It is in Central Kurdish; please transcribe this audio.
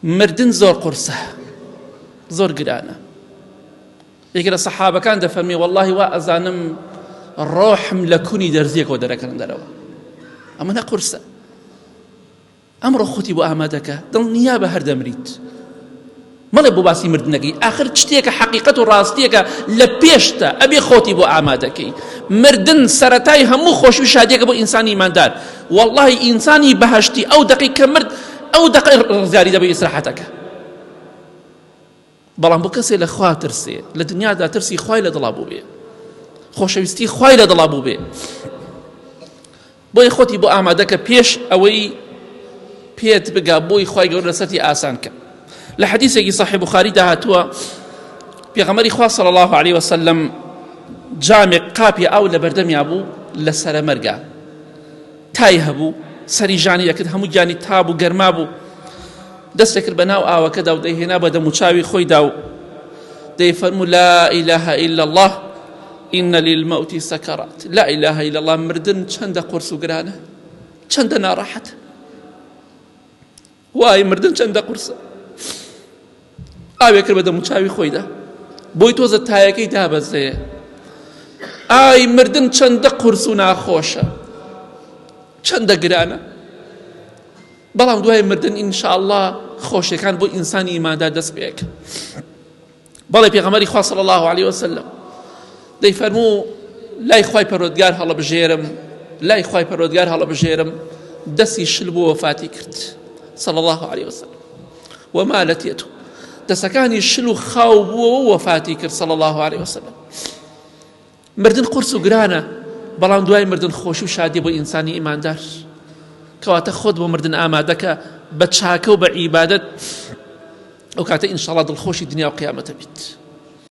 مردن زۆر قورسە، زۆر گرانە. یەکێک لە سەحابەکان دەفەرمێ وەڵڵاهی وا ئەزانم ڕۆحم لە کونی دەرزیەکەوە دەرەکەن دەرەوە، ئەمە نە قورسە. ئەمڕۆ خۆتی بۆ ئامادەکە، دڵنیا بە هەردەمریت. مەڵێ بۆ باسی مردنەکەی، ئاخر شتێکە حەقیقەت و ڕاستیەکە لە پێشتە، ئەبێ خۆتی بۆ ئامادەکەی. مردن سەرەتای هەموو خۆشی و شادیەکە بۆ ئینسانی ایماندار. وەڵڵاهی ئینسانی بەهەشتی ئەو دەقەی کە مرد ئەو دەقەی ڕزگاری دەبێ ئیسراحەتەکە. بەڵام بۆ کەسێ لە خوا ترسێ، لە دنیادا ترسی خوای لە دڵا بوو بێ، خۆشەویستی خوای لە دڵا بوو بێ، بۆی خۆتی بۆ ئامادەکە پێش ئەوەی پێت بگا بۆی خوای گەورە لەسەری ئاسان کە. لە حەدیثێکی صحیح بوخاری داهاتووە پێغەمبەری خوا صلی الله عليه وسلم جامێک قاپی ئاو لە بەردەمیا بوو لە سەرە مەرگا، تای هەبوو، سەری ژانی دەکرد، هەموو گیانی تا بوو، گەرما بوو، دەستێکرد بە ناو ئاوەکەدا و دەیهێنا بە دەموچاوی خۆیدا و دەیفەرموو لا إله إلا الله إن للموت سكرات. لا إله إلا الله مردن چەندە قورس و گرانە، چەندە ناڕەحەتە، وای مردن چەندە قورسە. ئاوێ کرد بە دەموچاوی خۆیدا، بۆی تۆزە تایەکەی دابەزێ. ئای مردن چەندە قورس و ناخۆشە، چەندە گرانە، بەڵام دوای مردن ئینشاءالله خۆشیەکان بۆ ئینسانی ئیماندار دەست پێکە. بەڵێ پێغەمبەری خوا صلی الله عليه وسلم دەیفەرموو لای خوای پەروەردگار هەڵەبژێرم، لای خوای پەروەردگار هەڵەبژێرم، دەستی شل بۆ وەفاتی کرد صلی الله عليه وسلم ومالت يده، دەسەکانی شل و خاو بووە وەفاتی کرد صلی الله عليه وسلم. مردن قورس و گرانە، بەڵام دوای مردن خۆشی و شادی بۆ ئینسانی ئیماندار. کەواتە خۆت بۆ مردن ئامادەکە بە چاکە و بە عیبادەت، ئەو کاتە ئینشاءالله دڵخۆشی دنیا و قیامەتە بیت.